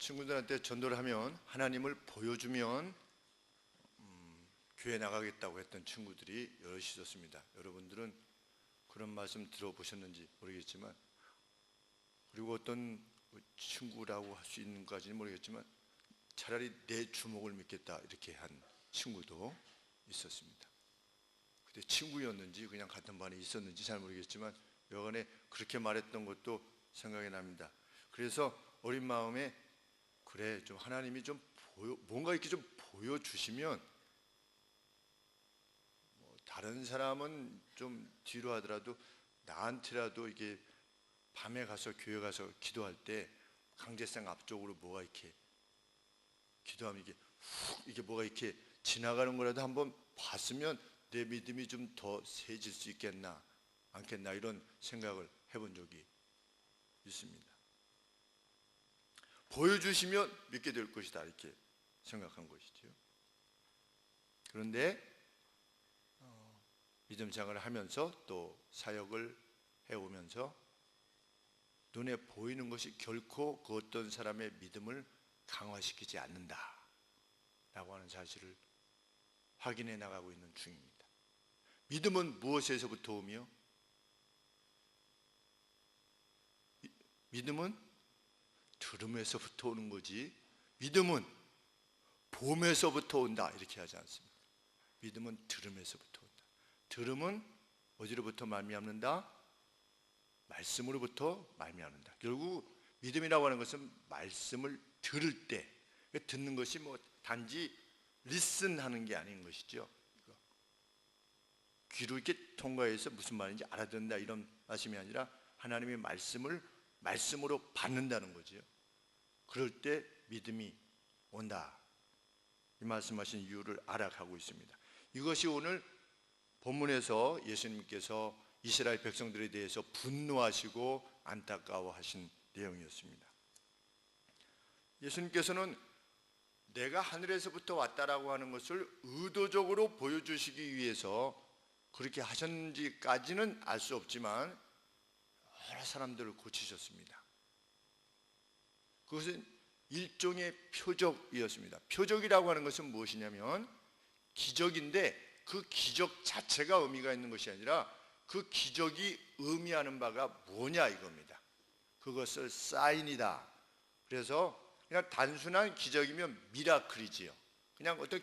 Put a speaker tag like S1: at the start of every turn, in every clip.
S1: 친구들한테 전도를 하면 하나님을 보여주면 교회 나가겠다고 했던 친구들이 여럿이 있었습니다. 여러분들은 그런 말씀 들어보셨는지 모르겠지만, 그리고 어떤 친구라고 할 수 있는까지는 모르겠지만 차라리 내 주먹을 믿겠다 이렇게 한 친구도 있었습니다. 그때 친구였는지 그냥 같은 반에 있었는지 잘 모르겠지만 여간에 그렇게 말했던 것도 생각이 납니다. 그래서 어린 마음에 그래, 좀 하나님이 좀 뭔가 이렇게 좀 보여주시면, 다른 사람은 좀 뒤로 하더라도 나한테라도 이게 밤에 가서 교회 가서 기도할 때 강제성 앞쪽으로 뭐가 이렇게 기도하면 이게 뭐가 이렇게 지나가는 거라도 한번 봤으면 내 믿음이 좀 더 세질 수 있겠나 않겠나 이런 생각을 해본 적이 있습니다. 보여주시면 믿게 될 것이다 이렇게 생각한 것이죠. 그런데 믿음 생활을 하면서 또 사역을 해오면서 눈에 보이는 것이 결코 그 어떤 사람의 믿음을 강화시키지 않는다 라고 하는 사실을 확인해 나가고 있는 중입니다. 믿음은 무엇에서부터 오며 믿음은 들음에서부터 오는 거지, 믿음은 봄에서부터 온다 이렇게 하지 않습니다. 믿음은 들음에서부터 온다. 들음은 어디로부터 말미암는다? 말씀으로부터 말미암는다. 결국 믿음이라고 하는 것은 말씀을 들을 때, 듣는 것이 단지 리슨하는 게 아닌 것이죠. 귀로 이렇게 통과해서 무슨 말인지 알아듣는다 이런 말씀이 아니라 하나님의 말씀을 말씀으로 받는다는 거죠. 그럴 때 믿음이 온다. 이 말씀하신 이유를 알아가고 있습니다. 이것이 오늘 본문에서 예수님께서 이스라엘 백성들에 대해서 분노하시고 안타까워하신 내용이었습니다. 예수님께서는 내가 하늘에서부터 왔다라고 하는 것을 의도적으로 보여주시기 위해서 그렇게 하셨는지까지는 알 수 없지만 여러 사람들을 고치셨습니다. 그것은 일종의 표적이었습니다. 표적이라고 하는 것은 무엇이냐면 기적인데 그 기적 자체가 의미가 있는 것이 아니라 그 기적이 의미하는 바가 뭐냐 이겁니다. 그것을 사인이다. 그래서 그냥 단순한 기적이면 미라클이지요. 그냥 어떤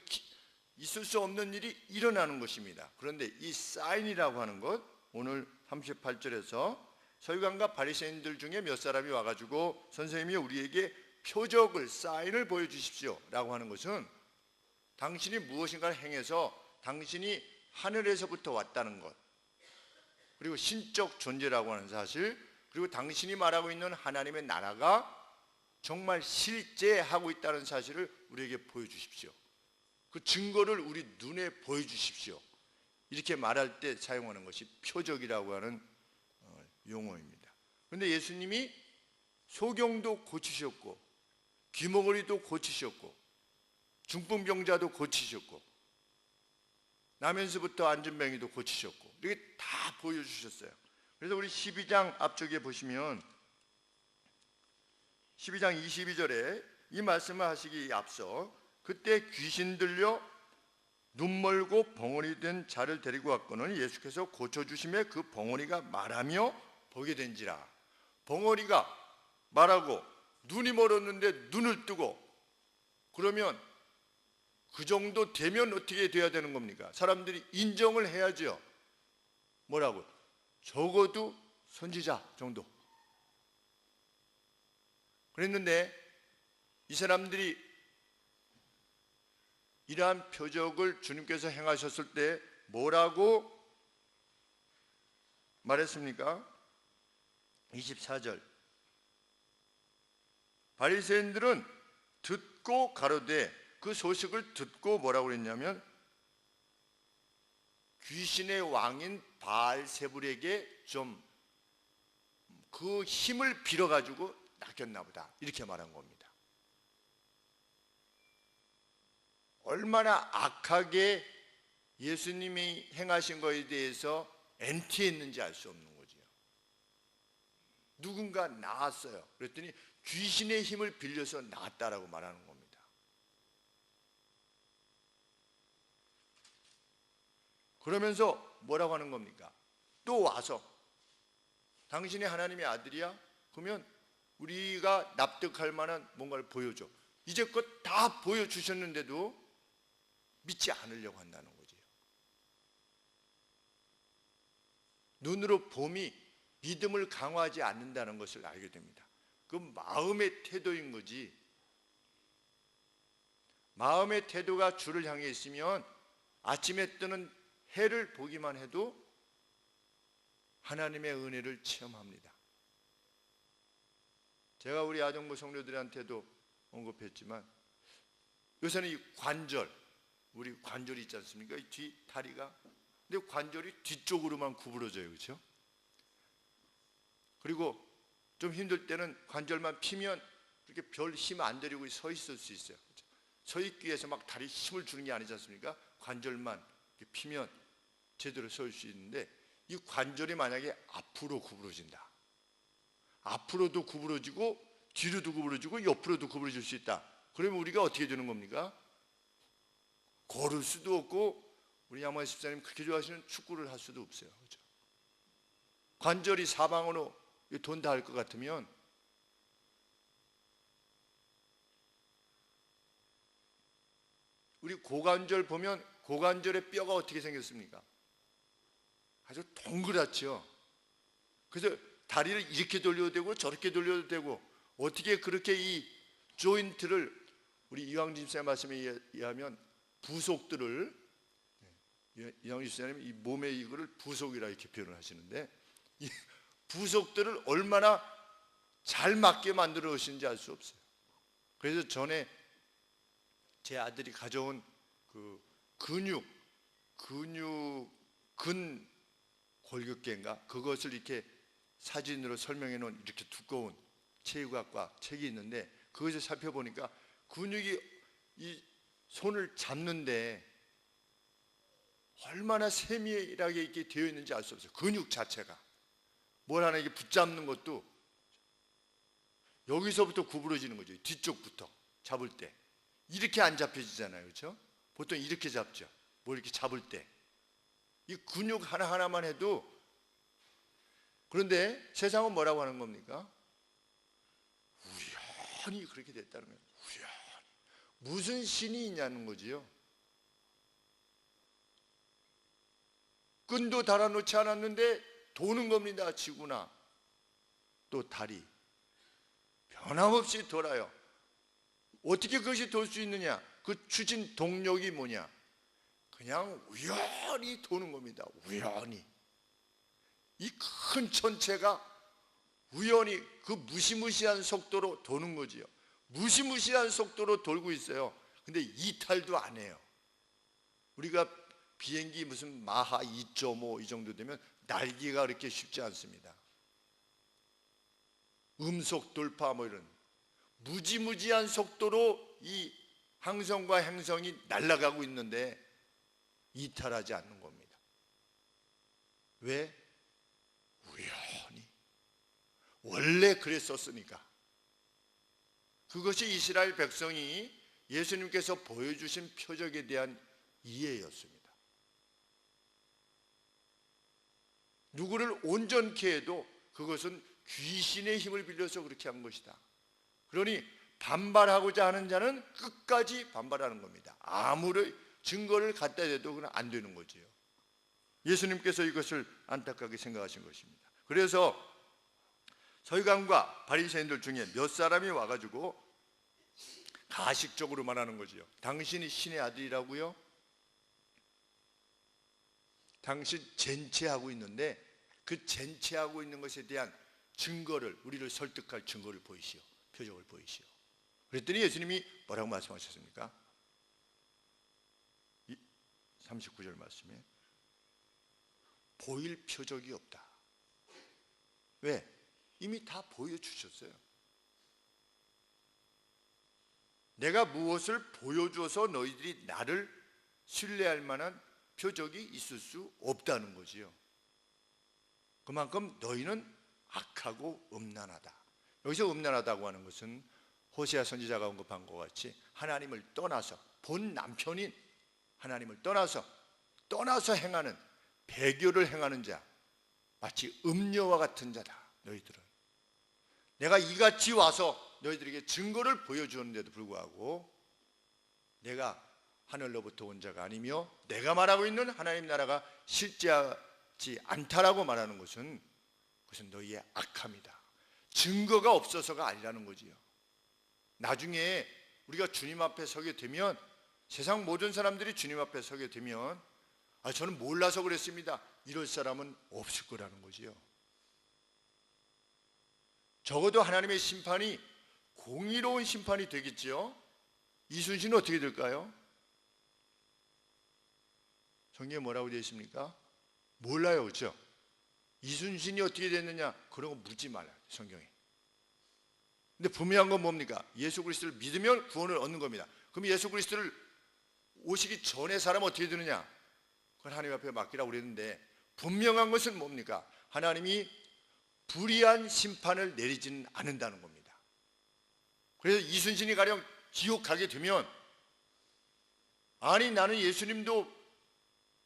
S1: 있을 수 없는 일이 일어나는 것입니다. 그런데 이 사인이라고 하는 것, 오늘 38절에서 서기관과 바리새인들 중에 몇 사람이 와가지고 선생님이 우리에게 표적을, 사인을 보여주십시오 라고 하는 것은 당신이 무엇인가를 행해서 당신이 하늘에서부터 왔다는 것, 그리고 신적 존재라고 하는 사실, 그리고 당신이 말하고 있는 하나님의 나라가 정말 실제하고 있다는 사실을 우리에게 보여주십시오. 그 증거를 우리 눈에 보여주십시오. 이렇게 말할 때 사용하는 것이 표적이라고 하는 용어입니다. 그런데 예수님이 소경도 고치셨고 귀머거리도 고치셨고 중풍병자도 고치셨고 나면서부터 안진뱅이도 고치셨고 이렇게 다 보여주셨어요. 그래서 우리 12장 앞쪽에 보시면 12장 22절에 이 말씀을 하시기 앞서 그때 귀신 들려 눈멀고 벙어리 된 자를 데리고 왔거늘 예수께서 고쳐주심에 그 벙어리가 말하며 보게 된지라. 벙어리가 말하고 눈이 멀었는데 눈을 뜨고, 그러면 그 정도 되면 어떻게 돼야 되는 겁니까? 사람들이 인정을 해야죠. 뭐라고? 적어도 선지자 정도. 그랬는데 이 사람들이 이러한 표적을 주님께서 행하셨을 때 뭐라고 말했습니까? 24절 바리새인들은 듣고 가로되, 그 소식을 듣고 뭐라고 그랬냐면 귀신의 왕인 바알세불에게 좀 그 힘을 빌어가지고 낚였나 보다 이렇게 말한 겁니다. 얼마나 악하게 예수님이 행하신 것에 대해서 엔티했는지 알 수 없는 거죠. 누군가 나왔어요. 그랬더니 귀신의 힘을 빌려서 나았다라고 말하는 겁니다. 그러면서 뭐라고 하는 겁니까? 또 와서 당신이 하나님의 아들이야? 그러면 우리가 납득할 만한 뭔가를 보여줘. 이제껏 다 보여주셨는데도 믿지 않으려고 한다는 거죠. 눈으로 봄이 믿음을 강화하지 않는다는 것을 알게 됩니다. 그 마음의 태도인 거지. 마음의 태도가 주를 향해 있으면 아침에 뜨는 해를 보기만 해도 하나님의 은혜를 체험합니다. 제가 우리 아정부 성도들한테도 언급했지만 요새는 이 관절, 우리 관절이 있지 않습니까? 이 뒤 다리가. 근데 관절이 뒤쪽으로만 구부러져요. 그렇죠? 그리고 좀 힘들 때는 관절만 피면 그렇게 별 힘 안 들이고 서 있을 수 있어요. 그렇죠? 서 있기 위해서 막 다리 힘을 주는 게 아니지 않습니까? 관절만 이렇게 피면 제대로 설 수 있는데 이 관절이 만약에 앞으로 구부러진다. 앞으로도 구부러지고 뒤로도 구부러지고 옆으로도 구부러질 수 있다. 그러면 우리가 어떻게 되는 겁니까? 걸을 수도 없고 우리 양만 집사님 그렇게 좋아하시는 축구를 할 수도 없어요. 그렇죠? 관절이 사방으로 돈 다 할 것 같으면 우리 고관절 보면 고관절의 뼈가 어떻게 생겼습니까? 아주 동그랗죠. 그래서 다리를 이렇게 돌려도 되고 저렇게 돌려도 되고 어떻게 그렇게 이 조인트를 우리 이왕진 집사님 말씀에 의하면 부속들을 이왕진 집사님 이 몸의 이거를 부속이라 이렇게 표현을 하시는데 이 부속들을 얼마나 잘 맞게 만들어 오시는지 알 수 없어요. 그래서 전에 제 아들이 가져온 그 근 골격계인가 그것을 이렇게 사진으로 설명해 놓은 이렇게 두꺼운 체육학과 책이 있는데 그것을 살펴보니까 근육이 이 손을 잡는데 얼마나 세밀하게 이렇게 되어 있는지 알 수 없어요. 근육 자체가 뭘 하나 이게 붙잡는 것도 여기서부터 구부러지는 거죠. 뒤쪽부터 잡을 때 이렇게 안 잡혀지잖아요. 그렇죠? 보통 이렇게 잡죠. 뭘 이렇게 잡을 때 이 근육 하나하나만 해도. 그런데 세상은 뭐라고 하는 겁니까? 우연히 그렇게 됐다는 거예요. 우연히. 무슨 신이 있냐는 거지요. 끈도 달아놓지 않았는데 도는 겁니다. 지구나 또 달이 변함없이 돌아요. 어떻게 그것이 돌 수 있느냐? 그 추진 동력이 뭐냐? 그냥 우연히 도는 겁니다. 우연히. 이 큰 천체가 우연히 그 무시무시한 속도로 도는 거지요. 무시무시한 속도로 돌고 있어요. 근데 이탈도 안 해요. 우리가 비행기 무슨 마하 2.5 이 정도 되면 날기가 그렇게 쉽지 않습니다. 음속 돌파 뭐 이런 무지무지한 속도로 이 항성과 행성이 날아가고 있는데 이탈하지 않는 겁니다. 왜? 우연히. 원래 그랬었으니까. 그것이 이스라엘 백성이 예수님께서 보여주신 표적에 대한 이해였습니다. 누구를 온전케 해도 그것은 귀신의 힘을 빌려서 그렇게 한 것이다. 그러니 반발하고자 하는 자는 끝까지 반발하는 겁니다. 아무리 증거를 갖다 대도 그건 안 되는 거지요. 예수님께서 이것을 안타깝게 생각하신 것입니다. 그래서 서기관과 바리새인들 중에 몇 사람이 와가지고 가식적으로 말하는 거지요. 당신이 신의 아들이라고요? 당신 젠체하고 있는데 그 젠체하고 있는 것에 대한 증거를 우리를 설득할 증거를 보이시오. 표적을 보이시오. 그랬더니 예수님이 뭐라고 말씀하셨습니까? 39절 말씀에 보일 표적이 없다. 왜? 이미 다 보여주셨어요. 내가 무엇을 보여줘서 너희들이 나를 신뢰할 만한 표적이 있을 수 없다는 거지요. 그만큼 너희는 악하고 음란하다. 여기서 음란하다고 하는 것은 호세아 선지자가 언급한 것 같이 하나님을 떠나서, 본 남편인 하나님을 떠나서 행하는, 배교를 행하는 자, 마치 음녀와 같은 자다. 너희들은 내가 이같이 와서 너희들에게 증거를 보여주었는데도 불구하고 내가 하늘로부터 온 자가 아니며 내가 말하고 있는 하나님 나라가 실제하지 않다라고 말하는 것은 그것은 너희의 악함이다. 증거가 없어서가 아니라는 거지요. 나중에 우리가 주님 앞에 서게 되면, 세상 모든 사람들이 주님 앞에 서게 되면 저는 몰라서 그랬습니다, 이럴 사람은 없을 거라는 거지요. 적어도 하나님의 심판이 공의로운 심판이 되겠지요. 이순신은 어떻게 될까요? 성경에 뭐라고 되어 있습니까? 몰라요, 그렇죠? 이순신이 어떻게 됐느냐, 그런 거 묻지 말아요, 성경에. 근데 분명한 건 뭡니까? 예수 그리스도를 믿으면 구원을 얻는 겁니다. 그럼 예수 그리스도를 오시기 전에 사람은 어떻게 되느냐? 그건 하나님 앞에 맡기라고 그랬는데, 분명한 것은 뭡니까? 하나님이 불의한 심판을 내리지는 않는다는 겁니다. 그래서 이순신이 가령 지옥 가게 되면, 아니 나는 예수님도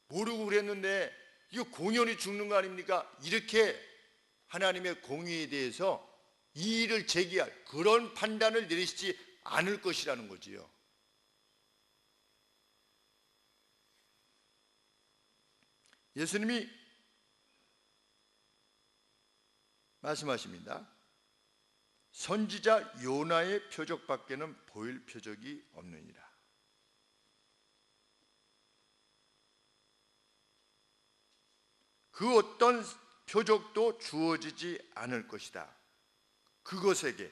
S1: 모르고 그랬는데 이거 공연히 죽는 거 아닙니까? 이렇게 하나님의 공의에 대해서 이의를 제기할 그런 판단을 내리시지 않을 것이라는 거지요. 예수님이 말씀하십니다. 선지자 요나의 표적밖에는 보일 표적이 없느니라. 그 어떤 표적도 주어지지 않을 것이다. 그것에게,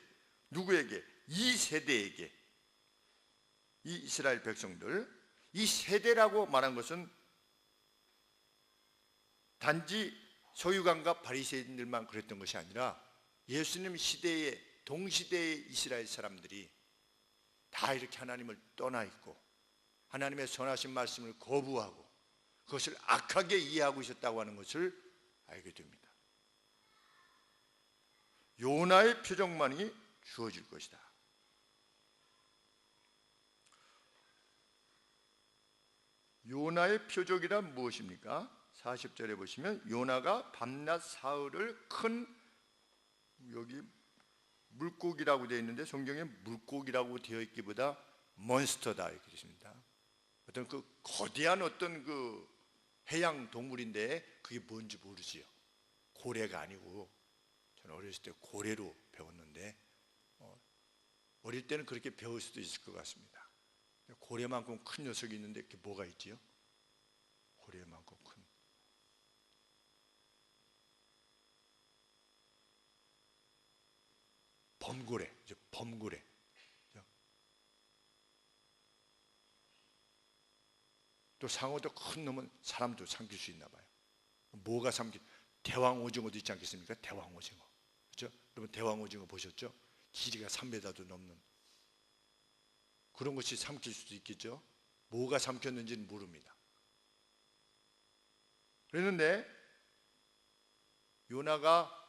S1: 누구에게? 이 세대에게, 이 이스라엘 백성들, 이 세대라고 말한 것은 단지 서유관과 바리새인들만 그랬던 것이 아니라 예수님 시대의 동시대의 이스라엘 사람들이 다 이렇게 하나님을 떠나 있고 하나님의 선하신 말씀을 거부하고 그것을 악하게 이해하고 있었다고 하는 것을 알게 됩니다. 요나의 표적만이 주어질 것이다. 요나의 표적이란 무엇입니까? 40절에 보시면 요나가 밤낮 사흘을 큰, 여기 물고기라고 되어 있는데 성경에 물고기라고 되어 있기보다 몬스터다 이렇게 되어 있습니다. 어떤 그 거대한 어떤 그 해양 동물인데 그게 뭔지 모르지요. 고래가 아니고, 저는 어렸을 때 고래로 배웠는데 어릴 때는 그렇게 배울 수도 있을 것 같습니다. 고래만큼 큰 녀석이 있는데 그게 뭐가 있지요? 고래만큼 큰. 범고래, 범고래. 또 상어도 큰 놈은 사람도 삼킬 수 있나 봐요. 뭐가 삼킬? 대왕 오징어도 있지 않겠습니까? 대왕 오징어. 그렇죠? 여러분 대왕 오징어 보셨죠? 길이가 3m도 넘는 그런 것이 삼킬 수도 있겠죠. 뭐가 삼켰는지는 모릅니다. 그랬는데 요나가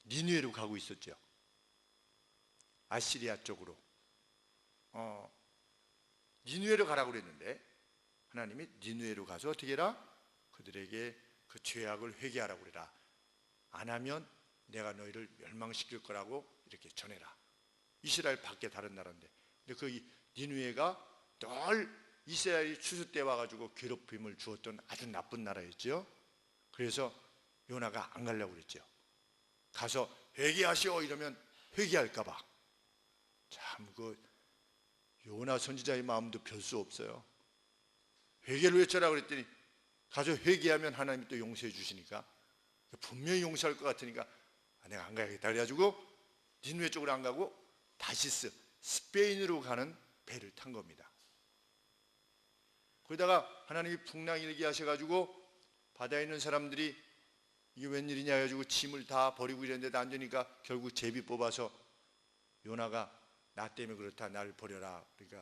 S1: 니느웨로 가고 있었죠. 아시리아 쪽으로 니느웨로 가라고 그랬는데 하나님이 니느웨로 가서 어떻게 해라? 그들에게 그 죄악을 회개하라고 그래라. 안 하면 내가 너희를 멸망시킬 거라고 이렇게 전해라. 이스라엘 밖에 다른 나라인데, 근데 그 니느웨가 늘 이스라엘이 추수 때 와가지고 괴롭힘을 주었던 아주 나쁜 나라였죠. 그래서 요나가 안 가려고 그랬죠. 가서 회개하시오 이러면 회개할까봐. 참 그 요나 선지자의 마음도 별 수 없어요. 회개를 외쳐라 그랬더니 가서 회개하면 하나님이 또 용서해 주시니까 분명히 용서할 것 같으니까 내가 안 가야겠다 그래가지고 니느웨 쪽으로 안 가고 다시스, 스페인으로 가는 배를 탄 겁니다. 거기다가 하나님이 풍랑 일게 하셔가지고 바다에 있는 사람들이 이게 웬일이냐 해가지고 짐을 다 버리고 이랬는데 안 되니까 결국 제비 뽑아서 요나가 나 때문에 그렇다 나를 버려라. 그러니까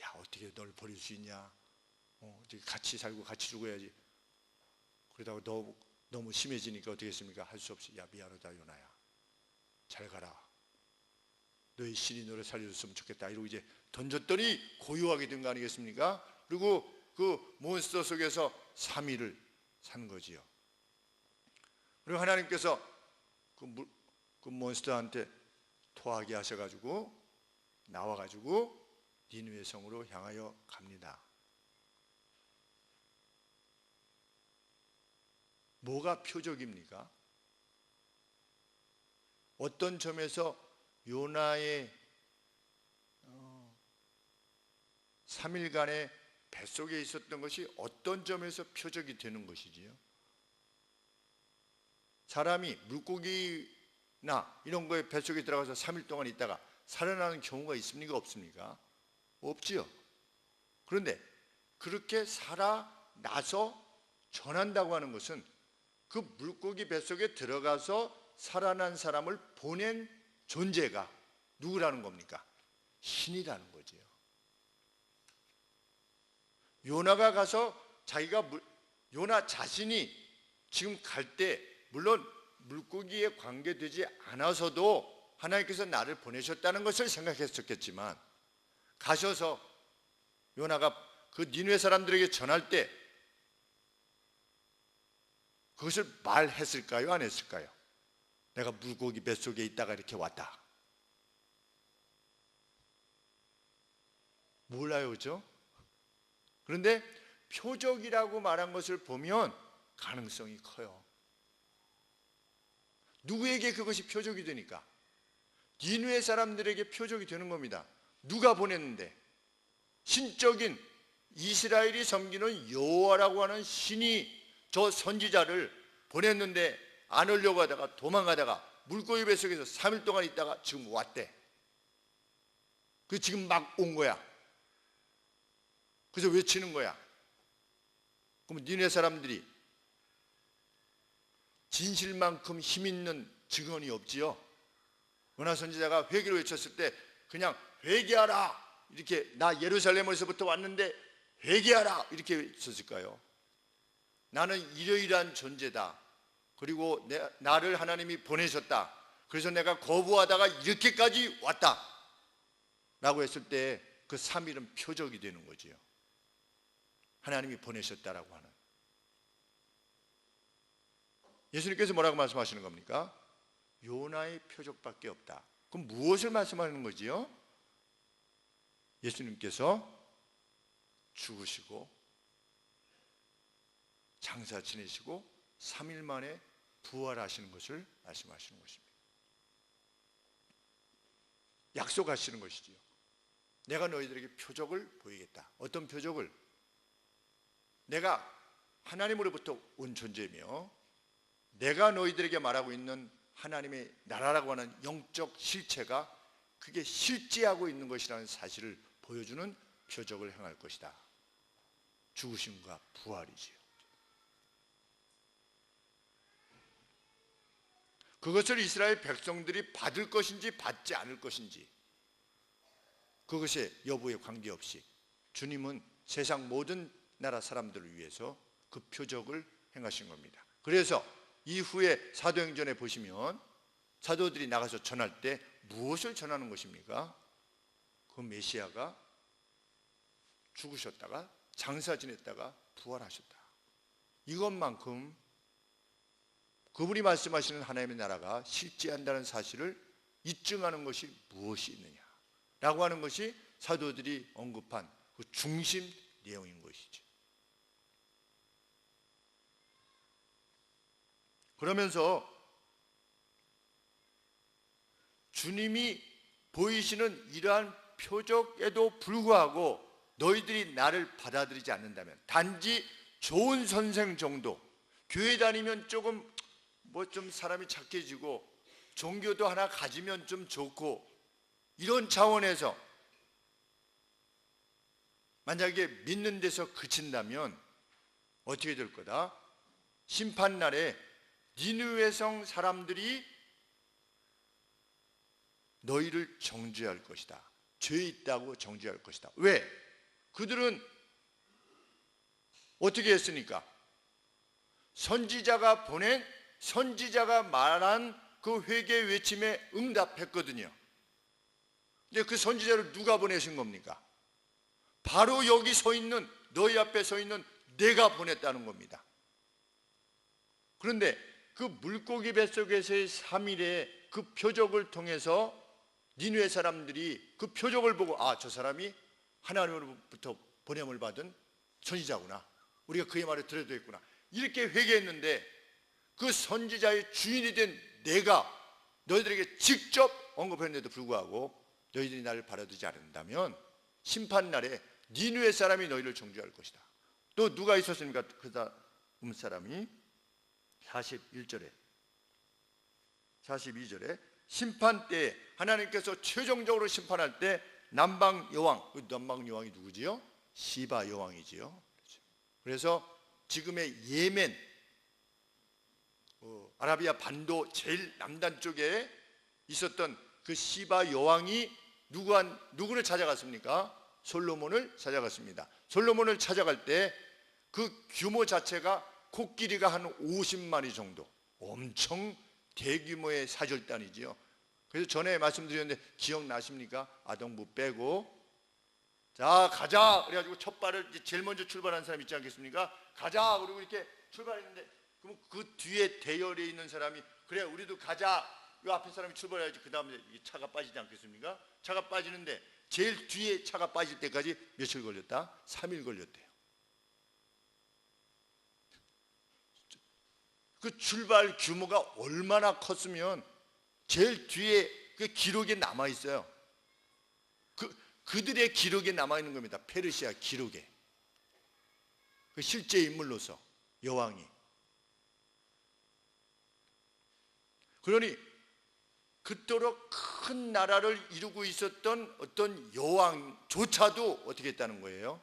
S1: 야 어떻게 널 버릴 수 있냐, 어떻게 같이 살고 같이 죽어야지. 그러다가 너무 심해지니까 어떻게 했습니까? 할 수 없이 야 미안하다 요나야, 잘 가라. 너희 신이 너를 살려줬으면 좋겠다. 이러고 이제 던졌더니 고요하게 된 거 아니겠습니까? 그리고 그 몬스터 속에서 3일을 산 거지요. 그리고 하나님께서 그 몬스터한테 토하게 하셔가지고 나와가지고 니느웨 성으로 향하여 갑니다. 뭐가 표적입니까? 어떤 점에서 요나의 3일간의 뱃속에 있었던 것이 어떤 점에서 표적이 되는 것이지요? 사람이 물고기나 이런 거에 뱃속에 들어가서 3일 동안 있다가 살아나는 경우가 있습니까? 없습니까? 없지요. 그런데 그렇게 살아나서 전한다고 하는 것은 그 물고기 뱃속에 들어가서 살아난 사람을 보낸 존재가 누구라는 겁니까? 신이라는 거지요. 요나가 가서 요나 자신이 지금 갈 때 물론 물고기에 관계되지 않아서도 하나님께서 나를 보내셨다는 것을 생각했었겠지만 가셔서 요나가 그 니느웨 사람들에게 전할 때 그것을 말했을까요? 안 했을까요? 내가 물고기 뱃속에 있다가 이렇게 왔다. 몰라요, 그죠? 그런데 표적이라고 말한 것을 보면 가능성이 커요. 누구에게 그것이 표적이 되니까? 니느웨 사람들에게 표적이 되는 겁니다. 누가 보냈는데? 신적인 이스라엘이 섬기는 여호와라고 하는 신이 저 선지자를 보냈는데 안 오려고 하다가 도망가다가 물고기 뱃속에서 3일 동안 있다가 지금 왔대. 그 지금 막 온 거야. 그래서 외치는 거야. 그럼 니네 사람들이 진실만큼 힘 있는 증언이 없지요. 요나 선지자가 회개를 외쳤을 때 그냥 회개하라 이렇게 나 예루살렘에서부터 왔는데 회개하라 이렇게 외쳤을까요? 나는 이러이러한 존재다. 그리고 나를 하나님이 보내셨다. 그래서 내가 거부하다가 이렇게까지 왔다 라고 했을 때 그 3일은 표적이 되는 거지요. 하나님이 보내셨다라고 하는. 예수님께서 뭐라고 말씀하시는 겁니까? 요나의 표적밖에 없다. 그럼 무엇을 말씀하는 거지요? 예수님께서 죽으시고 장사 지내시고 3일 만에 부활하시는 것을 말씀하시는 것입니다. 약속하시는 것이지요. 내가 너희들에게 표적을 보이겠다. 어떤 표적을? 내가 하나님으로부터 온 존재며 내가 너희들에게 말하고 있는 하나님의 나라라고 하는 영적 실체가 그게 실제하고 있는 것이라는 사실을 보여주는 표적을 행할 것이다. 죽으심과 부활이지요. 그것을 이스라엘 백성들이 받을 것인지 받지 않을 것인지 그것에 여부에 관계없이 주님은 세상 모든 나라 사람들을 위해서 그 표적을 행하신 겁니다. 그래서 이후에 사도행전에 보시면 사도들이 나가서 전할 때 무엇을 전하는 것입니까? 그 메시아가 죽으셨다가 장사 지냈다가 부활하셨다. 이것만큼 그분이 말씀하시는 하나님의 나라가 실제한다는 사실을 입증하는 것이 무엇이 있느냐라고 하는 것이 사도들이 언급한 그 중심 내용인 것이죠. 그러면서 주님이 보이시는 이러한 표적에도 불구하고 너희들이 나를 받아들이지 않는다면 단지 좋은 선생 정도, 교회 다니면 조금 좀 사람이 착해지고 종교도 하나 가지면 좀 좋고 이런 차원에서 만약에 믿는 데서 그친다면 어떻게 될 거다? 심판날에 니느웨 성 사람들이 너희를 정죄할 것이다. 죄 있다고 정죄할 것이다. 왜? 그들은 어떻게 했으니까? 선지자가 말한 그 회개 외침에 응답했거든요. 근데 그 선지자를 누가 보내신 겁니까? 바로 여기 서 있는, 너희 앞에 서 있는 내가 보냈다는 겁니다. 그런데 그 물고기 뱃속에서의 3일의 그 표적을 통해서 니느웨 사람들이 그 표적을 보고, 아, 저 사람이 하나님으로부터 보냄을 받은 선지자구나, 우리가 그의 말을 들어야 되겠구나, 이렇게 회개했는데, 그 선지자의 주인이 된 내가 너희들에게 직접 언급했는데도 불구하고 너희들이 나를 바라보지 않는다면 심판날에 니느웨 사람이 너희를 정죄할 것이다. 또 누가 있었습니까? 그 다음 사람이 41절에 42절에 심판 때 하나님께서 최종적으로 심판할 때 남방 여왕, 그 남방 여왕이 누구지요? 시바 여왕이지요. 그래서 지금의 예멘, 아라비아 반도 제일 남단 쪽에 있었던 그 시바 여왕이 누구를 찾아갔습니까? 솔로몬을 찾아갔습니다. 솔로몬을 찾아갈 때 그 규모 자체가 코끼리가 한 50마리 정도, 엄청 대규모의 사절단이지요. 그래서 전에 말씀드렸는데 기억나십니까? 아동부 빼고, 자 가자 그래가지고 첫 발을 제일 먼저 출발한 사람 있지 않겠습니까? 가자 그리고 이렇게 출발했는데, 그럼 그 뒤에 대열에 있는 사람이, 그래 우리도 가자, 이 앞에 사람이 출발해야지 그 다음에 차가 빠지지 않겠습니까? 차가 빠지는데 제일 뒤에 차가 빠질 때까지 며칠 걸렸다? 3일 걸렸대요. 그 출발 규모가 얼마나 컸으면 제일 뒤에 그 기록에 남아 있어요. 그들의 기록에 남아 있는 겁니다. 페르시아 기록에. 그 실제 인물로서 여왕이. 그러니 그토록 큰 나라를 이루고 있었던 어떤 여왕조차도 어떻게 했다는 거예요?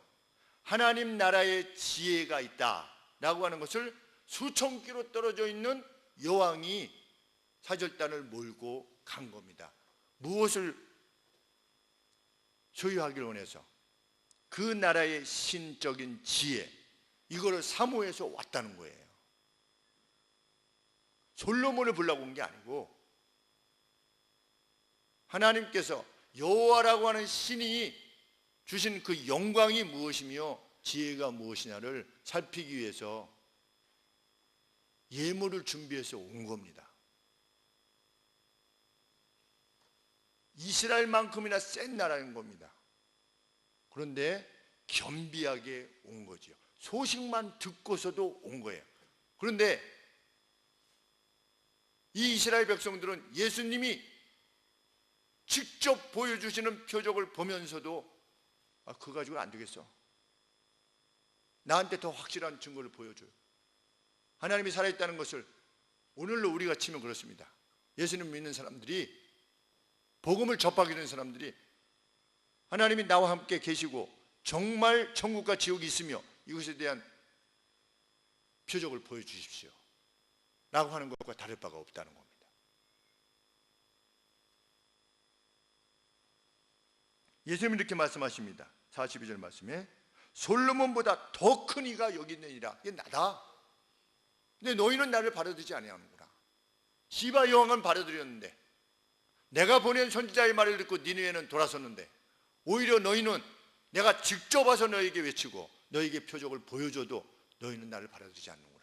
S1: 하나님 나라의 지혜가 있다라고 하는 것을 수천 킬로 떨어져 있는 여왕이 사절단을 몰고 간 겁니다. 무엇을 소유하기를 원해서? 그 나라의 신적인 지혜, 이거를 사모해서 왔다는 거예요. 솔로몬을 불러고 온 게 아니고 하나님께서 여호와라고 하는 신이 주신 그 영광이 무엇이며 지혜가 무엇이냐를 살피기 위해서 예물을 준비해서 온 겁니다. 이스라엘만큼이나 센 나라인 겁니다. 그런데 겸비하게 온 거죠. 소식만 듣고서도 온 거예요. 그런데 이 이스라엘 백성들은 예수님이 직접 보여주시는 표적을 보면서도 그거 가지고는 안 되겠어, 나한테 더 확실한 증거를 보여줘요. 하나님이 살아있다는 것을 오늘로 우리가 치면 그렇습니다. 예수님 믿는 사람들이, 복음을 접하게 된 사람들이, 하나님이 나와 함께 계시고 정말 천국과 지옥이 있으며 이것에 대한 표적을 보여주십시오 라고 하는 것과 다를 바가 없다는 겁니다. 예수님이 이렇게 말씀하십니다. 42절 말씀에 솔로몬보다 더 큰 이가 여기 있느니라. 이게 나다. 근데 너희는 나를 받아들이지 아니하는구나. 시바 여왕은 받아들였는데, 내가 보낸 선지자의 말을 듣고 니느웨는 돌아섰는데, 오히려 너희는 내가 직접 와서 너희에게 외치고 너희에게 표적을 보여줘도 너희는 나를 받아들이지 않는구나.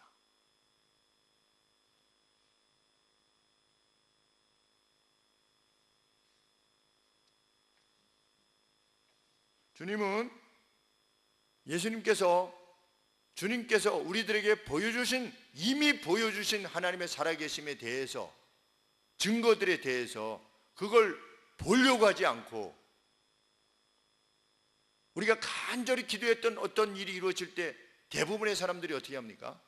S1: 주님께서 우리들에게 이미 보여주신 하나님의 살아계심에 대해서, 증거들에 대해서 그걸 보려고 하지 않고, 우리가 간절히 기도했던 어떤 일이 이루어질 때 대부분의 사람들이 어떻게 합니까?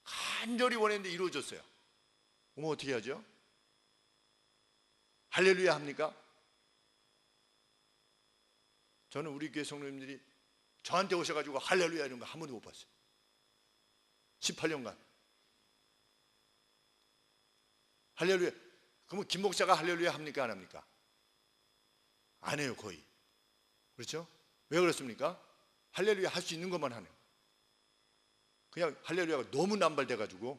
S1: 간절히 원했는데 이루어졌어요. 그럼 어떻게 하죠? 할렐루야 합니까? 저는 우리 교회 성도님들이 저한테 오셔가지고 할렐루야 이런 거 한 번도 못 봤어요. 18년간. 할렐루야. 그러면 김 목사가 할렐루야 합니까? 안 합니까? 안 해요, 거의. 그렇죠? 왜 그렇습니까? 할렐루야 할 수 있는 것만 하네요. 그냥 할렐루야가 너무 남발돼가지고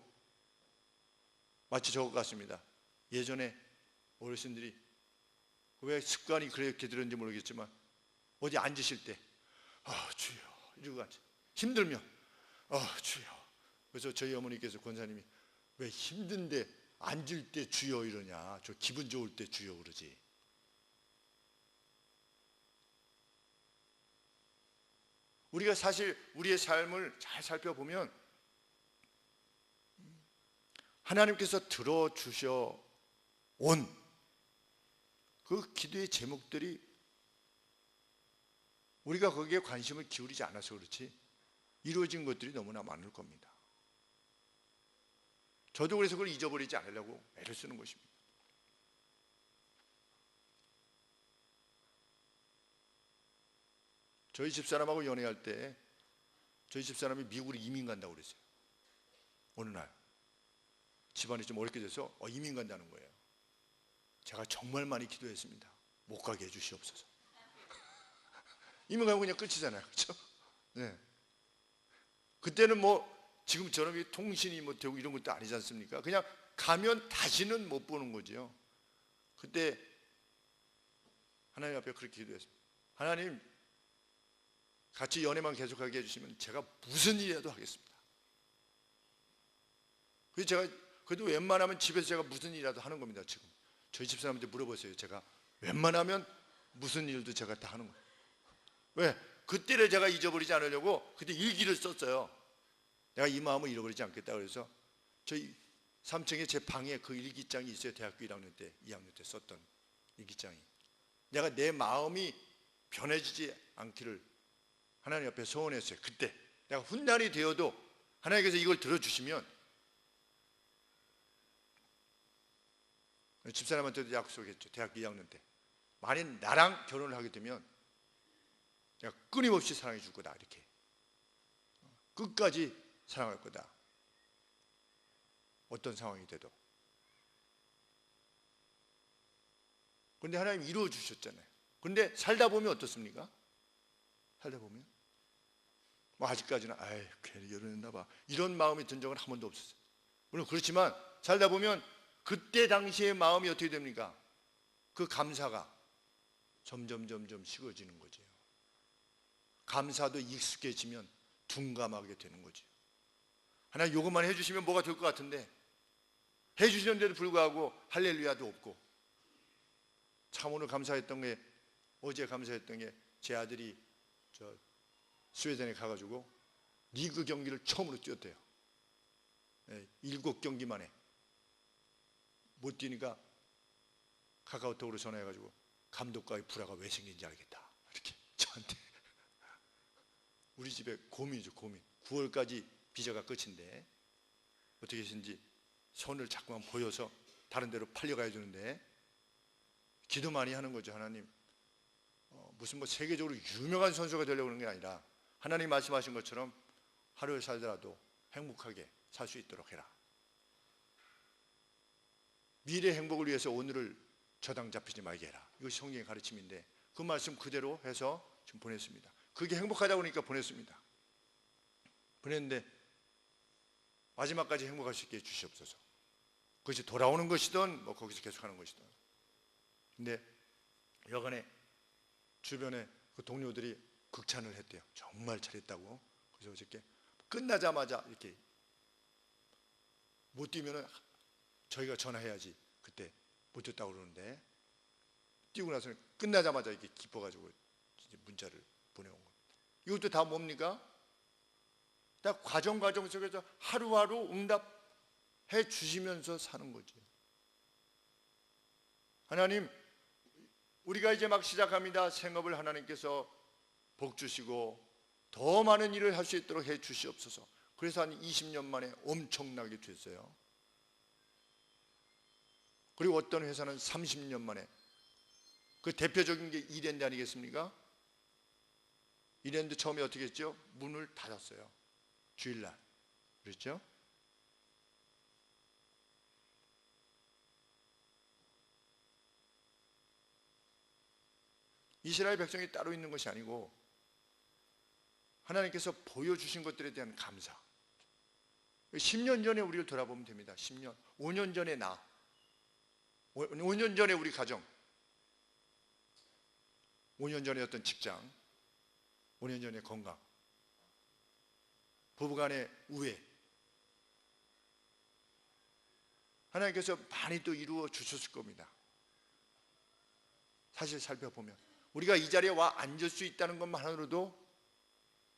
S1: 마치 저것 같습니다. 예전에 어르신들이 왜 습관이 그렇게 들었는지 모르겠지만 어디 앉으실 때 주여 이러고 앉아. 힘들면 주여. 그래서 저희 어머니께서 권사님이 왜 힘든데 앉을 때 주여 이러냐, 저 기분 좋을 때 주여 그러지. 우리가 사실 우리의 삶을 잘 살펴보면 하나님께서 들어주셔 온 그 기도의 제목들이 우리가 거기에 관심을 기울이지 않아서 그렇지 이루어진 것들이 너무나 많을 겁니다. 저도 그래서 그걸 잊어버리지 않으려고 애를 쓰는 것입니다. 저희 집사람하고 연애할 때 저희 집사람이 미국으로 이민 간다고 그랬어요. 어느 날 집안이 좀 어렵게 돼서 이민 간다는 거예요. 제가 정말 많이 기도했습니다. 못 가게 해주시옵소서. 이민 가면 그냥 끝이잖아요, 그렇죠? 네. 그때는 뭐 지금처럼 통신이 뭐 되고 이런 것도 아니지 않습니까? 그냥 가면 다시는 못 보는 거죠. 그때 하나님 앞에 그렇게 기도했습니다. 하나님, 같이 연애만 계속하게 해주시면 제가 무슨 일이라도 하겠습니다. 그래서 제가 그래도 웬만하면 집에서 제가 무슨 일이라도 하는 겁니다. 지금 저희 집사람한테 물어보세요. 제가 웬만하면 무슨 일도 제가 다 하는 거예요. 왜? 그때를 제가 잊어버리지 않으려고 그때 일기를 썼어요. 내가 이 마음을 잃어버리지 않겠다. 그래서 저희 3층에 제 방에 그 일기장이 있어요. 대학교 1학년 때, 2학년 때 썼던 일기장이. 내가 내 마음이 변해지지 않기를 하나님 앞에 소원했어요. 그때 내가 훗날이 되어도 하나님께서 이걸 들어주시면 집사람한테도 약속했죠. 대학교 2학년 때 만약 나랑 결혼을 하게 되면 내가 끊임없이 사랑해 줄 거다. 이렇게 끝까지 사랑할 거다. 어떤 상황이 돼도. 그런데 하나님 이루어 주셨잖아요. 그런데 살다 보면 어떻습니까? 살다 보면 뭐 아직까지는 괜히 결혼했나 봐 이런 마음이 든 적은 한 번도 없었어요. 물론 그렇지만 살다 보면 그때 당시의 마음이 어떻게 됩니까? 그 감사가 점점 식어지는 거죠. 감사도 익숙해지면 둔감하게 되는 거죠. 하나님 요것만 해주시면 뭐가 될 것 같은데 해주시는데도 불구하고 할렐루야도 없고. 참 오늘 감사했던 게 어제 감사했던 게 제 아들이 저 스웨덴에 가가지고 리그 경기를 처음으로 뛰었대요. 7경기 만에 못 뛰니까 카카오톡으로 전화해가지고 감독과의 불화가 왜 생긴지 알겠다. 이렇게 저한테. 우리 집에 고민이죠, 고민. 9월까지 비자가 끝인데 어떻게 하신지 손을 자꾸만 보여서 다른 데로 팔려가야 되는데 기도 많이 하는 거죠. 하나님 무슨 뭐 세계적으로 유명한 선수가 되려고 하는 게 아니라 하나님 말씀하신 것처럼 하루를 살더라도 행복하게 살 수 있도록 해라. 미래 행복을 위해서 오늘을 저당 잡히지 말게 해라. 이것이 성경의 가르침인데 그 말씀 그대로 해서 지금 보냈습니다. 그게 행복하다 보니까 보냈습니다. 보냈는데 마지막까지 행복할 수 있게 해주시옵소서. 그것이 돌아오는 것이든 뭐 거기서 계속하는 것이든. 근데 여간에 주변에 그 동료들이 극찬을 했대요. 정말 잘했다고. 그래서 어저께 끝나자마자 이렇게 못 뛰면은 저희가 전화해야지. 그때 못 뛰었다고 그러는데 뛰고 나서 끝나자마자 이렇게 기뻐가지고 문자를 보내온 겁니다. 이것도 다 뭡니까? 다 과정 속에서 하루하루 응답해 주시면서 사는 거죠. 하나님, 우리가 이제 막 시작합니다. 생업을 하나님께서 복 주시고 더 많은 일을 할 수 있도록 해 주시옵소서. 그래서 한 20년 만에 엄청나게 됐어요. 그리고 어떤 회사는 30년 만에. 그 대표적인 게 이랜드 아니겠습니까? 이랜드 처음에 어떻게 했죠? 문을 닫았어요. 주일날. 그렇죠? 이스라엘 백성이 따로 있는 것이 아니고 하나님께서 보여주신 것들에 대한 감사. 10년 전에 우리를 돌아보면 됩니다. 10년, 5년 전에 5년 전에 우리 가정, 5년 전에 어떤 직장, 5년 전에 건강, 부부간의 우애, 하나님께서 많이 또 이루어 주셨을 겁니다. 사실 살펴보면 우리가 이 자리에 와 앉을 수 있다는 것만으로도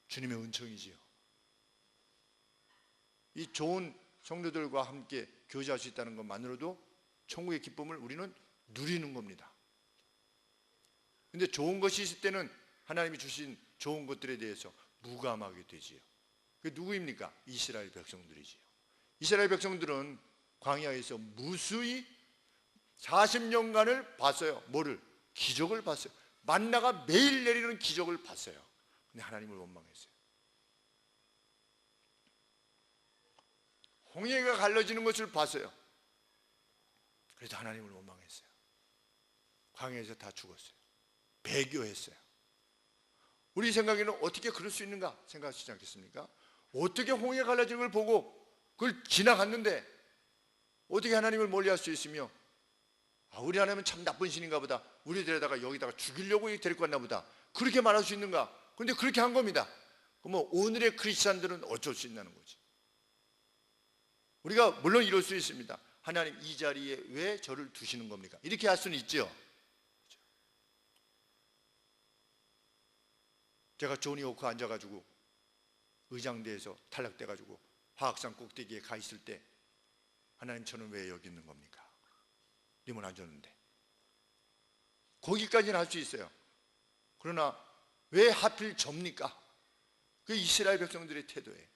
S1: 주님의 은총이지요. 이 좋은 성도들과 함께 교제할 수 있다는 것만으로도 천국의 기쁨을 우리는 누리는 겁니다. 근데 좋은 것이 있을 때는 하나님이 주신 좋은 것들에 대해서 무감하게 되지요. 그게 누구입니까? 이스라엘 백성들이지요. 이스라엘 백성들은 광야에서 무수히 40년간을 봤어요. 뭐를? 기적을 봤어요. 만나가 매일 내리는 기적을 봤어요. 근데 하나님을 원망했어요. 홍해가 갈라지는 것을 봤어요. 그래서 하나님을 원망했어요. 광야에서 다 죽었어요. 배교했어요. 우리 생각에는 어떻게 그럴 수 있는가 생각하시지 않겠습니까? 어떻게 홍해가 갈라지는 걸 보고 그걸 지나갔는데 어떻게 하나님을 멀리할 수 있으며, 우리 하나님은 참 나쁜 신인가 보다, 우리 데려다가 여기다가 죽이려고 데리고 왔나 보다, 그렇게 말할 수 있는가? 그런데 그렇게 한 겁니다. 그럼 오늘의 크리스찬들은 어쩔 수 있냐는 거지. 우리가 물론 이럴 수 있습니다. 하나님 이 자리에 왜 저를 두시는 겁니까? 이렇게 할 수는 있죠. 제가 조니 오크 앉아가지고 의장대에서 탈락돼가지고 화학산 꼭대기에 가 있을 때 하나님 저는 왜 여기 있는 겁니까? 님은 안 줬는데. 거기까지는 할 수 있어요. 그러나 왜 하필 접니까? 그게 이스라엘 백성들의 태도예요.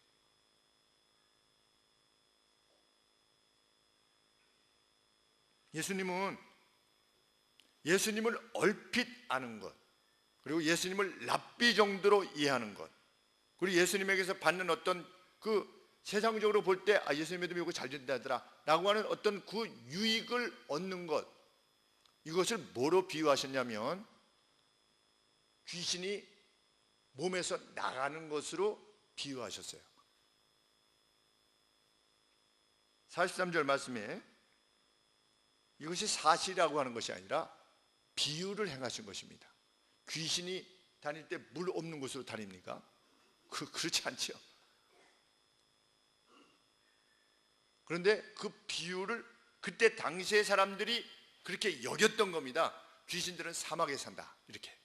S1: 예수님을 얼핏 아는 것, 그리고 예수님을 랍비 정도로 이해하는 것, 그리고 예수님에게서 받는 어떤 그 세상적으로 볼 때 예수님 믿으면 이거 잘 된다더라 라고 하는 어떤 그 유익을 얻는 것, 이것을 뭐로 비유하셨냐면 귀신이 몸에서 나가는 것으로 비유하셨어요. 43절 말씀에 이것이 사실이라고 하는 것이 아니라 비유를 행하신 것입니다. 귀신이 다닐 때 물 없는 곳으로 다닙니까? 그렇지 않죠. 그런데 그 비유를 그때 당시의 사람들이 그렇게 여겼던 겁니다. 귀신들은 사막에 산다, 이렇게.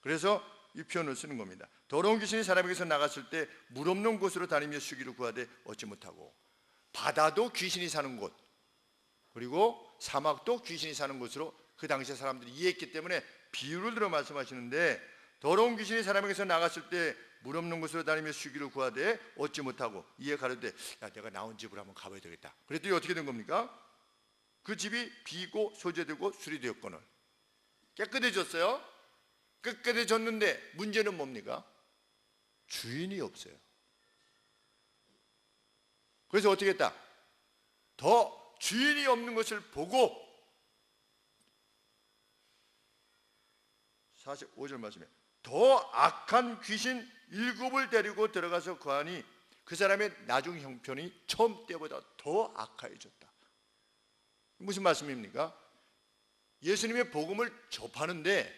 S1: 그래서 이 표현을 쓰는 겁니다. 더러운 귀신이 사람에게서 나갔을 때 물 없는 곳으로 다니며 쉬기를 구하되 얻지 못하고, 바다도 귀신이 사는 곳, 그리고 사막도 귀신이 사는 곳으로 그 당시의 사람들이 이해했기 때문에 비유를 들어 말씀하시는데, 더러운 귀신이 사람에게서 나갔을 때 물 없는 곳으로 다니며 쉬기를 구하되 얻지 못하고 이에 가로되 내가 나온 집으로 한번 가봐야 되겠다. 그랬더니 어떻게 된 겁니까? 그 집이 비고 소재되고 수리되었거늘. 깨끗해졌어요. 깨끗해졌는데 문제는 뭡니까? 주인이 없어요. 그래서 어떻게 했다? 더 주인이 없는 것을 보고 45절 말씀에 더 악한 귀신 7을 데리고 들어가서 거하니 그 사람의 나중 형편이 처음 때보다 더 악화해졌다. 무슨 말씀입니까? 예수님의 복음을 접하는데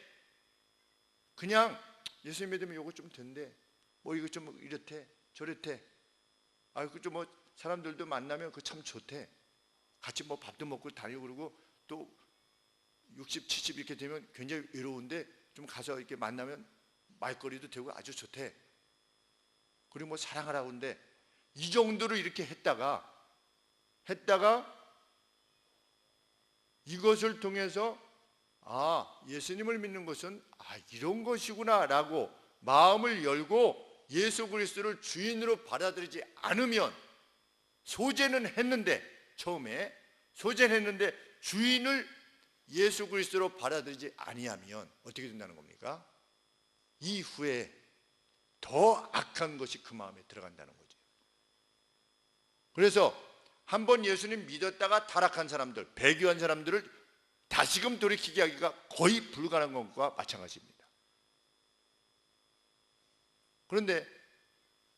S1: 그냥 예수님 믿으면 이거 좀 된대, 뭐 이거 좀 이렇대 저렇대, 그 뭐 사람들도 만나면 그 참 좋대, 같이 뭐 밥도 먹고 다니고, 그러고 또 60, 70 이렇게 되면 굉장히 외로운데 좀 가서 이렇게 만나면 말거리도 되고 아주 좋대, 그리고 뭐 사랑하라고 하는데, 이 정도로 이렇게 했다가 이것을 통해서 예수님을 믿는 것은 이런 것이구나 라고 마음을 열고 예수 그리스도를 주인으로 받아들이지 않으면, 소재는 했는데 처음에 소재는 했는데 주인을 예수 그리스도로 받아들이지 아니하면 어떻게 된다는 겁니까? 이후에 더 악한 것이 그 마음에 들어간다는 거죠. 그래서 한번 예수님 믿었다가 타락한 사람들, 배교한 사람들을 다시금 돌이키게 하기가 거의 불가능한 것과 마찬가지입니다. 그런데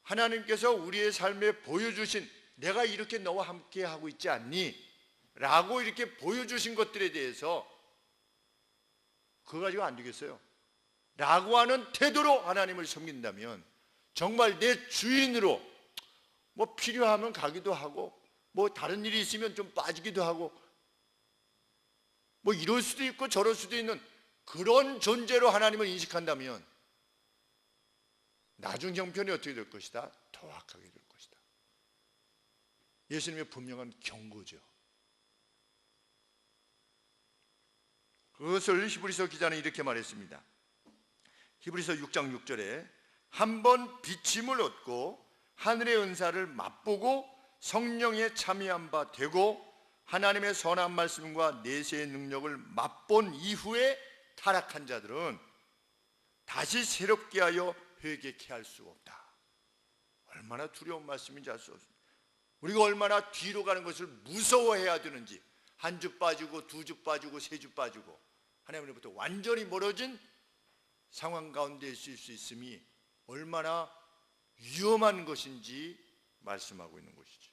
S1: 하나님께서 우리의 삶에 보여주신 내가 이렇게 너와 함께 하고 있지 않니? 라고 이렇게 보여주신 것들에 대해서 그거 가지고 안 되겠어요 라고 하는 태도로 하나님을 섬긴다면, 정말 내 주인으로 뭐 필요하면 가기도 하고, 뭐 다른 일이 있으면 좀 빠지기도 하고, 뭐 이럴 수도 있고 저럴 수도 있는 그런 존재로 하나님을 인식한다면 나중 형편이 어떻게 될 것이다? 더 악하게 될 것이다. 예수님의 분명한 경고죠. 그것을 히브리서 기자는 이렇게 말했습니다. 히브리서 6장 6절에 한번 비침을 얻고 하늘의 은사를 맛보고 성령에 참여한 바 되고 하나님의 선한 말씀과 내세의 능력을 맛본 이후에 타락한 자들은 다시 새롭게 하여 회개케 할 수 없다. 얼마나 두려운 말씀인지 알 수 없습니다. 우리가 얼마나 뒤로 가는 것을 무서워해야 되는지, 한 주 빠지고 두 주 빠지고 세 주 빠지고 하나님으로부터 완전히 멀어진 상황 가운데 있을 수 있음이 얼마나 위험한 것인지 말씀하고 있는 것이죠.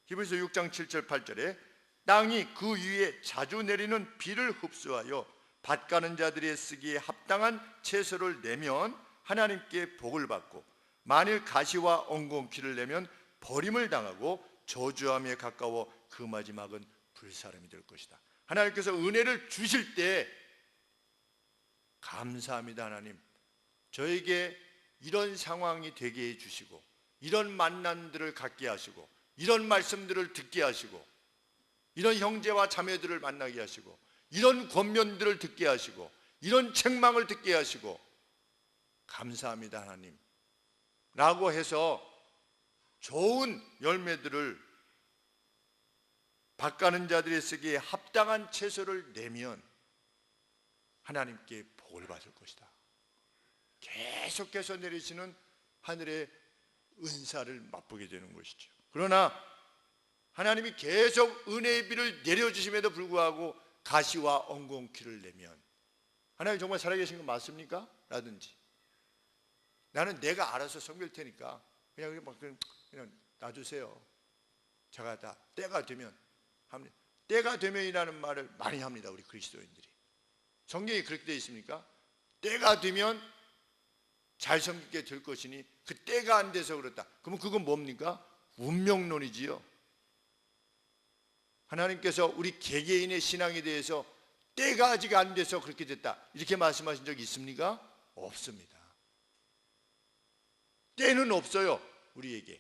S1: 히브리서 6장 7절 8절에 땅이 그 위에 자주 내리는 비를 흡수하여 밭 가는 자들의 쓰기에 합당한 채소를 내면 하나님께 복을 받고, 만일 가시와 엉겅퀴를 내면 버림을 당하고 저주함에 가까워 그 마지막은 불사름이 될 것이다. 하나님께서 은혜를 주실 때 감사합니다. 하나님, 저에게 이런 상황이 되게 해주시고, 이런 만남들을 갖게 하시고, 이런 말씀들을 듣게 하시고, 이런 형제와 자매들을 만나게 하시고, 이런 권면들을 듣게 하시고, 이런 책망을 듣게 하시고, 감사합니다 하나님 라고 해서 좋은 열매들을 밭가는 자들의 쓰기에 합당한 채소를 내면 하나님께 복을 받을 것이다. 계속해서 내리시는 하늘의 은사를 맛보게 되는 것이죠. 그러나 하나님이 계속 은혜의 비를 내려주심에도 불구하고 가시와 엉겅퀴를 내면, 하나님 정말 살아계신 거 맞습니까? 라든지, 나는 내가 알아서 섬길 테니까 그냥 놔주세요. 제가 다 때가 되면 합니다. 때가 되면이라는 말을 많이 합니다, 우리 그리스도인들이. 성경이 그렇게 되어 있습니까? 때가 되면 잘 섬기게 될 것이니 그 때가 안 돼서 그렇다. 그러면 그건 뭡니까? 운명론이지요. 하나님께서 우리 개개인의 신앙에 대해서 때가 아직 안 돼서 그렇게 됐다, 이렇게 말씀하신 적 있습니까? 없습니다. 때는 없어요. 우리에게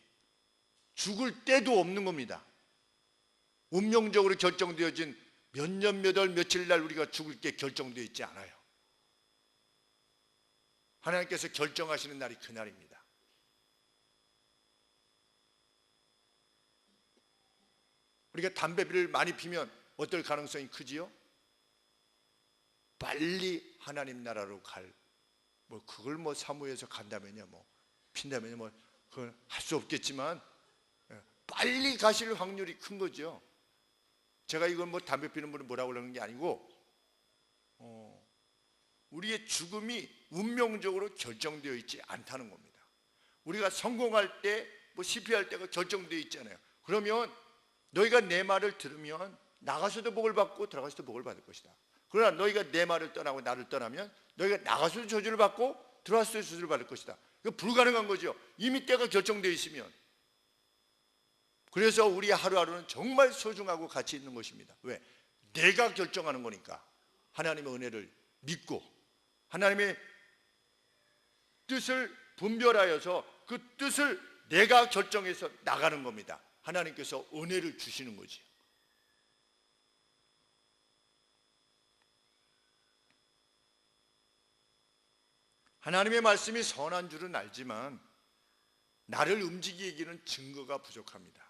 S1: 죽을 때도 없는 겁니다. 운명적으로 결정되어진 몇 년 몇 월 며칠 날 우리가 죽을 게 결정되어 있지 않아요. 하나님께서 결정하시는 날이 그날입니다. 우리가 담배를 많이 피면 어떨 가능성이 크지요? 빨리 하나님 나라로 갈, 뭐 그걸 뭐 사무해서 간다면요, 뭐 핀다면요, 뭐 그걸 할 수 없겠지만 빨리 가실 확률이 큰 거죠. 제가 이걸 뭐 담배 피는 분은 뭐라고 그러는 게 아니고, 우리의 죽음이 운명적으로 결정되어 있지 않다는 겁니다. 우리가 성공할 때, 뭐 실패할 때가 결정되어 있잖아요. 그러면 너희가 내 말을 들으면 나가서도 복을 받고 들어가서도 복을 받을 것이다. 그러나 너희가 내 말을 떠나고 나를 떠나면 너희가 나가서도 저주를 받고 들어가서도 저주를 받을 것이다. 이거 불가능한 거죠. 이미 때가 결정되어 있으면. 그래서 우리 하루하루는 정말 소중하고 가치 있는 것입니다. 왜? 내가 결정하는 거니까. 하나님의 은혜를 믿고 하나님의 뜻을 분별하여서 그 뜻을 내가 결정해서 나가는 겁니다. 하나님께서 은혜를 주시는 거지. 하나님의 말씀이 선한 줄은 알지만 나를 움직이기에는 증거가 부족합니다.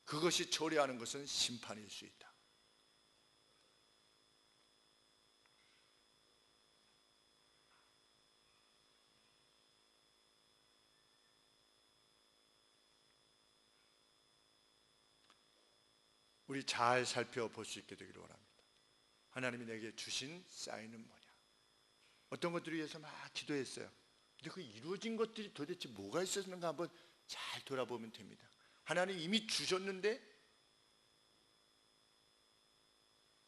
S1: 그것이 초래하는 것은 심판일 수 있다. 우리 잘 살펴볼 수 있게 되기를 원합니다. 하나님이 내게 주신 사인은 뭐냐? 어떤 것들을 위해서 막 기도했어요. 근데 그 이루어진 것들이 도대체 뭐가 있었는가 한번 잘 돌아보면 됩니다. 하나님 이미 주셨는데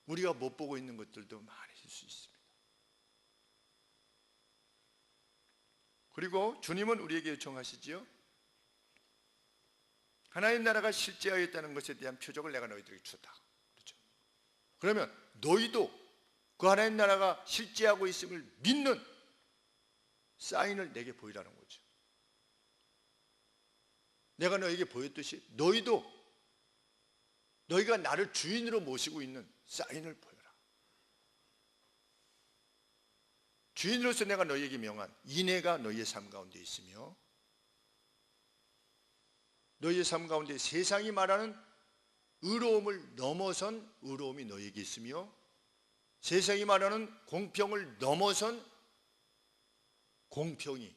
S1: 우리가 못 보고 있는 것들도 많으실 수 있습니다. 그리고 주님은 우리에게 요청하시지요. 하나님 나라가 실제하였다는 것에 대한 표적을 내가 너희들에게 주었다. 그렇죠? 그러면 너희도 그 하나님 나라가 실제하고 있음을 믿는 사인을 내게 보이라는 거죠. 내가 너에게 보였듯이 너희도 너희가 나를 주인으로 모시고 있는 사인을 보여라. 주인으로서 내가 너희에게 명한 인애가 너희의 삶 가운데 있으며 너희의 삶 가운데 세상이 말하는 의로움을 넘어선 의로움이 너희에게 있으며 세상이 말하는 공평을 넘어선 공평이,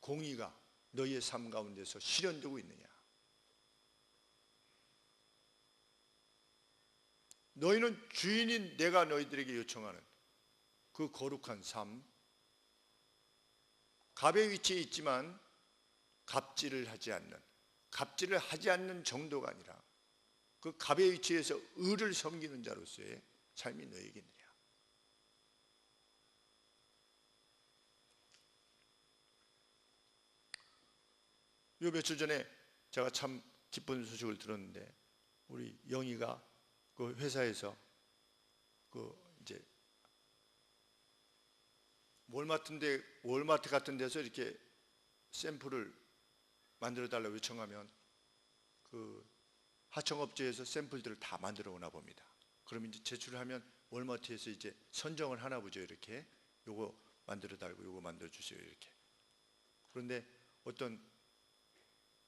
S1: 공의가 너희의 삶 가운데서 실현되고 있느냐. 너희는 주인인 내가 너희들에게 요청하는 그 거룩한 삶, 갑의 위치에 있지만 갑질을 하지 않는 정도가 아니라 그 갑의 위치에서 의를 섬기는 자로서의 삶이 너희에게 있느냐. 요 며칠 전에 제가 참 기쁜 소식을 들었는데 우리 영희가 그 회사에서 이제 월마트 같은 데서 이렇게 샘플을 만들어 달라고 요청하면 그 하청업체에서 샘플들을 다 만들어 오나 봅니다. 그러면 이제 제출을 하면 월마트에서 이제 선정을 하나 보죠. 이렇게 요거 만들어 달고 요거 만들어 주세요. 이렇게. 그런데 어떤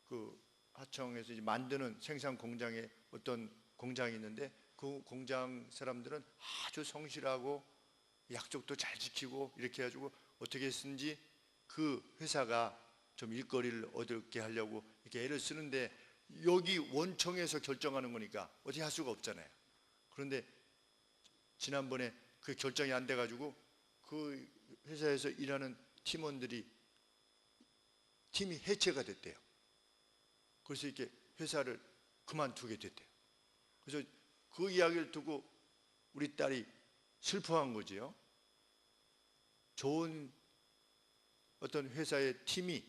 S1: 그 하청에서 이제 만드는 생산 공장에 어떤 공장이 있는데 그 공장 사람들은 아주 성실하고 약속도 잘 지키고 이렇게 해가지고 어떻게 했는지 그 회사가 좀 일거리를 얻게 하려고 이렇게 애를 쓰는데 여기 원청에서 결정하는 거니까 어떻게 할 수가 없잖아요. 그런데 지난번에 그 결정이 안 돼가지고 그 회사에서 일하는 팀원들이 팀이 해체가 됐대요. 그래서 이렇게 회사를 그만두게 됐대요. 그래서 그 이야기를 두고 우리 딸이 슬퍼한 거지요. 좋은 어떤 회사의 팀이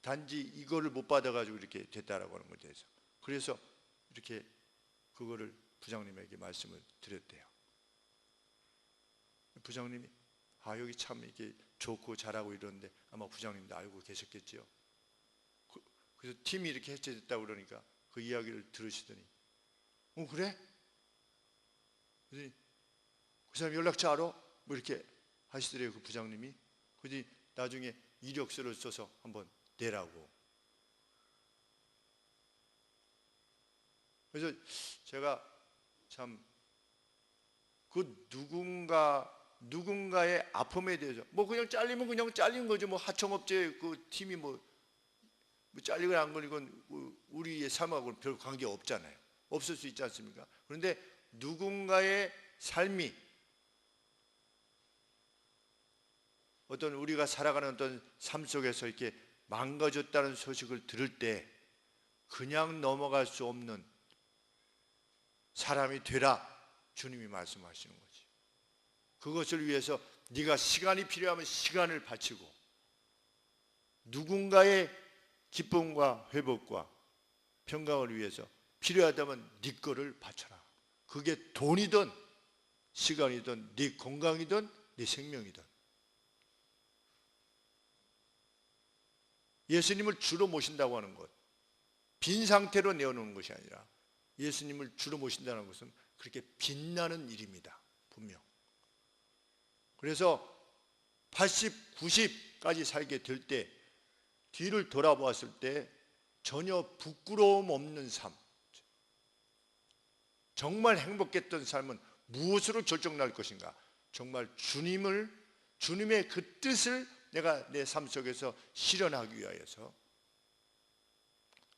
S1: 단지 이거를 못 받아가지고 이렇게 됐다라고 하는 것에 대해서. 그래서 이렇게 그거를 부장님에게 말씀을 드렸대요. 부장님이 여기 참 이렇게 좋고 잘하고 이러는데 아마 부장님도 알고 계셨겠지요. 그래서 팀이 이렇게 해체됐다고 그러니까 그 이야기를 들으시더니 그래? 그랬더니 그 사람 연락처 알아? 뭐 이렇게 하시더래요. 그 부장님이. 그랬더니 나중에 이력서를 써서 한번 내라고. 그래서 제가 참 그 누군가의 아픔에 대해서 뭐 그냥 잘리면 그냥 잘린 거죠. 뭐 하청업체 그 팀이 뭐 잘리거나 안 걸리건 우리의 삶하고는 별 관계 없잖아요. 없을 수 있지 않습니까? 그런데 누군가의 삶이 어떤 우리가 살아가는 어떤 삶 속에서 이렇게 망가졌다는 소식을 들을 때 그냥 넘어갈 수 없는 사람이 되라 주님이 말씀하시는 거지. 그것을 위해서 네가 시간이 필요하면 시간을 바치고 누군가의 기쁨과 회복과 평강을 위해서 필요하다면 네 거를 바쳐라. 그게 돈이든 시간이든 네 건강이든 네 생명이든. 예수님을 주로 모신다고 하는 것, 빈 상태로 내어놓는 것이 아니라 예수님을 주로 모신다는 것은 그렇게 빛나는 일입니다. 분명. 그래서 80, 90까지 살게 될 때 뒤를 돌아보았을 때 전혀 부끄러움 없는 삶, 정말 행복했던 삶은 무엇으로 결정날 것인가? 정말 주님의 그 뜻을 내가 내 삶 속에서 실현하기 위하여서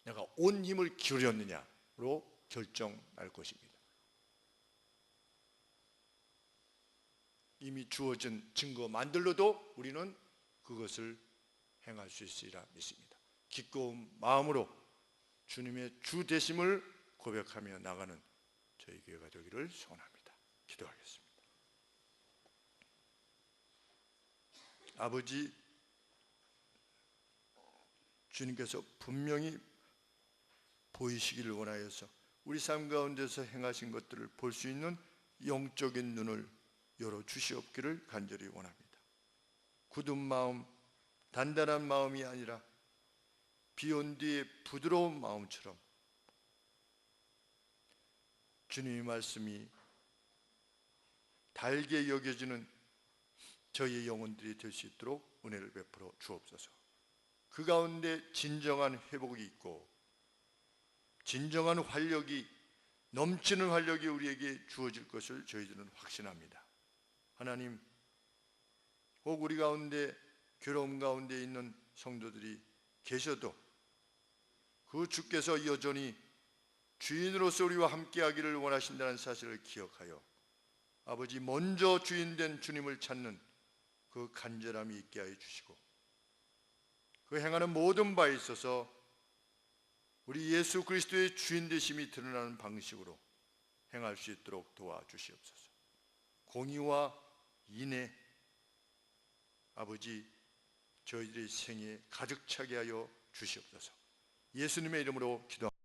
S1: 내가 온 힘을 기울였느냐로 결정날 것입니다. 이미 주어진 증거만들로도 우리는 그것을 행할 수 있으리라 믿습니다. 기꺼운 마음으로 주님의 주 되심을 고백하며 나가는 저희 교회가 되기를 소원합니다. 기도하겠습니다. 아버지, 주님께서 분명히 보이시기를 원하여서 우리 삶 가운데서 행하신 것들을 볼 수 있는 영적인 눈을 열어 주시옵기를 간절히 원합니다. 굳은 마음, 단단한 마음이 아니라 비온 뒤에 부드러운 마음처럼 주님의 말씀이 달게 여겨지는 저희의 영혼들이 될 수 있도록 은혜를 베풀어 주옵소서. 그 가운데 진정한 회복이 있고 진정한 활력이, 넘치는 활력이 우리에게 주어질 것을 저희들은 확신합니다. 하나님, 혹 우리 가운데 괴로움 가운데 있는 성도들이 계셔도 그 주께서 여전히 주인으로서 우리와 함께하기를 원하신다는 사실을 기억하여 아버지, 먼저 주인된 주님을 찾는 그 간절함이 있게 하여 주시고 그 행하는 모든 바에 있어서 우리 예수 그리스도의 주인 되심이 드러나는 방식으로 행할 수 있도록 도와주시옵소서. 공의와 인애, 아버지, 저희들의 생에 가득 차게 하여 주시옵소서. 예수님의 이름으로 기도합니다.